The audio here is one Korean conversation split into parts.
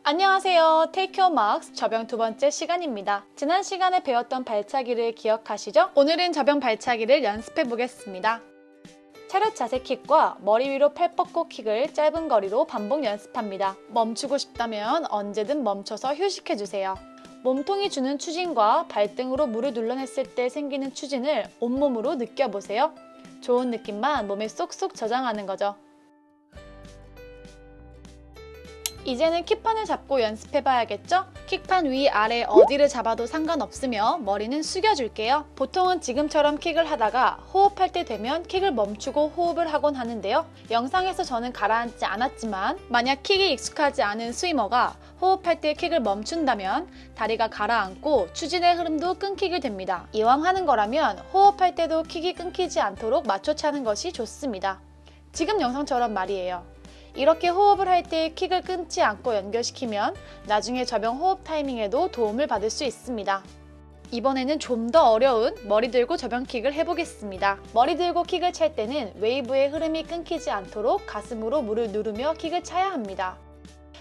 안녕하세요. Take Your Marks 접영 두 번째 시간입니다. 지난 시간에 배웠던 발차기를 기억하시죠? 오늘은 접영 발차기를 연습해 보겠습니다. 차렷 자세 킥과 머리 위로 팔 뻗고 킥을 짧은 거리로 반복 연습합니다. 멈추고 싶다면 언제든 멈춰서 휴식해 주세요. 몸통이 주는 추진과 발등으로 물을 눌러냈을 때 생기는 추진을 온몸으로 느껴보세요. 좋은 느낌만 몸에 쏙쏙 저장하는 거죠. 이제는 킥판을 잡고 연습해봐야겠죠? 킥판 위, 아래 어디를 잡아도 상관없으며 머리는 숙여줄게요. 보통은 지금처럼 킥을 하다가 호흡할 때 되면 킥을 멈추고 호흡을 하곤 하는데요. 영상에서 저는 가라앉지 않았지만 만약 킥이 익숙하지 않은 스위머가 호흡할 때 킥을 멈춘다면 다리가 가라앉고 추진의 흐름도 끊기게 됩니다. 이왕 하는 거라면 호흡할 때도 킥이 끊기지 않도록 맞춰 차는 것이 좋습니다. 지금 영상처럼 말이에요. 이렇게 호흡을 할 때 킥을 끊지 않고 연결시키면 나중에 접영 호흡 타이밍에도 도움을 받을 수 있습니다. 이번에는 좀 더 어려운 머리 들고 접영 킥을 해보겠습니다. 머리 들고 킥을 찰 때는 웨이브의 흐름이 끊기지 않도록 가슴으로 물을 누르며 킥을 차야 합니다.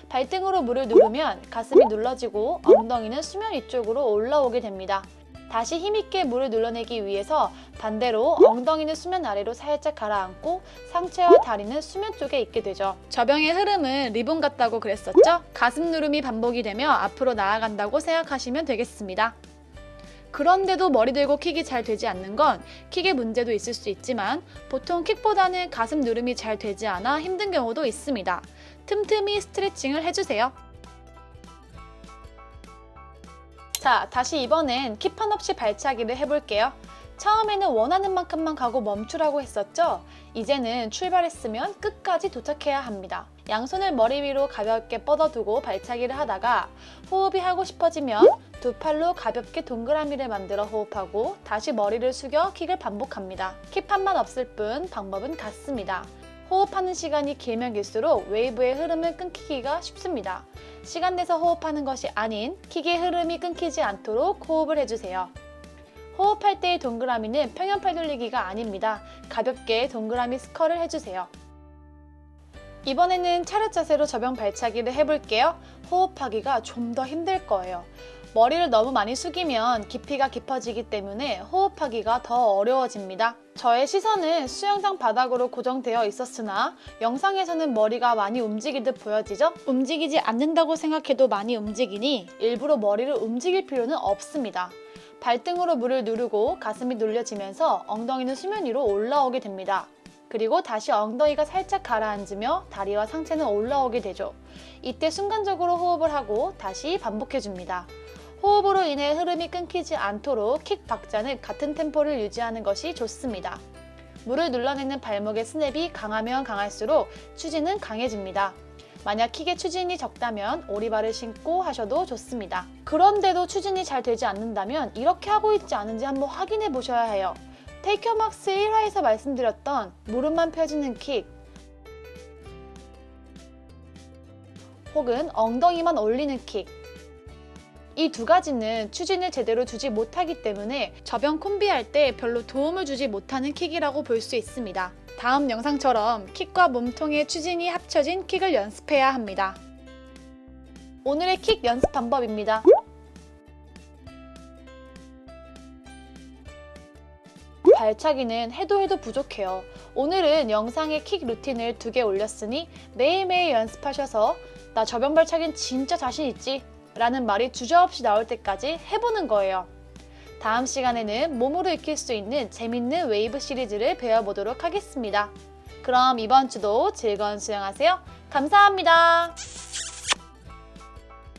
발등으로 물을 누르면 가슴이 눌러지고 엉덩이는 수면 위쪽으로 올라오게 됩니다. 다시 힘있게 물을 눌러내기 위해서 반대로 엉덩이는 수면 아래로 살짝 가라앉고 상체와 다리는 수면 쪽에 있게 되죠. 접영의 흐름은 리본 같다고 그랬었죠? 가슴 누름이 반복이 되며 앞으로 나아간다고 생각하시면 되겠습니다. 그런데도 머리 들고 킥이 잘 되지 않는 건 킥의 문제도 있을 수 있지만 보통 킥보다는 가슴 누름이 잘 되지 않아 힘든 경우도 있습니다. 틈틈이 스트레칭을 해주세요. 자, 다시 이번엔 킥판 없이 발차기를 해볼게요. 처음에는 원하는 만큼만 가고 멈추라고 했었죠? 이제는 출발했으면 끝까지 도착해야 합니다. 양손을 머리 위로 가볍게 뻗어두고 발차기를 하다가 호흡이 하고 싶어지면 두 팔로 가볍게 동그라미를 만들어 호흡하고 다시 머리를 숙여 킥을 반복합니다. 킥판만 없을 뿐 방법은 같습니다. 호흡하는 시간이 길면 길수록 웨이브의 흐름을 끊기기가 쉽습니다. 시간 내서 호흡하는 것이 아닌 킥의 흐름이 끊기지 않도록 호흡을 해주세요. 호흡할 때의 동그라미는 평형 팔 돌리기가 아닙니다. 가볍게 동그라미 스컬을 해주세요. 이번에는 차렷 자세로 접영 발차기를 해볼게요. 호흡하기가 좀 더 힘들 거예요. 머리를 너무 많이 숙이면 깊이가 깊어지기 때문에 호흡하기가 더 어려워집니다. 저의 시선은 수영장 바닥으로 고정되어 있었으나 영상에서는 머리가 많이 움직이듯 보여지죠? 움직이지 않는다고 생각해도 많이 움직이니 일부러 머리를 움직일 필요는 없습니다. 발등으로 물을 누르고 가슴이 눌려지면서 엉덩이는 수면 위로 올라오게 됩니다. 그리고 다시 엉덩이가 살짝 가라앉으며 다리와 상체는 올라오게 되죠. 이때 순간적으로 호흡을 하고 다시 반복해줍니다. 호흡으로 인해 흐름이 끊기지 않도록 킥 박자는 같은 템포를 유지하는 것이 좋습니다. 물을 눌러내는 발목의 스냅이 강하면 강할수록 추진은 강해집니다. 만약 킥의 추진이 적다면 오리발을 신고 하셔도 좋습니다. 그런데도 추진이 잘 되지 않는다면 이렇게 하고 있지 않은지 한번 확인해 보셔야 해요. 테이크 유 막스 1화에서 말씀드렸던 무릎만 펴주는 킥 혹은 엉덩이만 올리는 킥, 이 두 가지는 추진을 제대로 주지 못하기 때문에 접영 콤비할 때 별로 도움을 주지 못하는 킥이라고 볼 수 있습니다. 다음 영상처럼 킥과 몸통의 추진이 합쳐진 킥을 연습해야 합니다. 오늘의 킥 연습 방법입니다. 발차기는 해도 부족해요. 오늘은 영상에 킥 루틴을 2개 올렸으니 매일매일 연습하셔서 나 접영 발차기는 진짜 자신 있지 라는 말이 주저없이 나올 때까지 해보는 거예요. 다음 시간에는 몸으로 익힐 수 있는 재밌는 웨이브 시리즈를 배워보도록 하겠습니다. 그럼 이번 주도 즐거운 수영하세요. 감사합니다.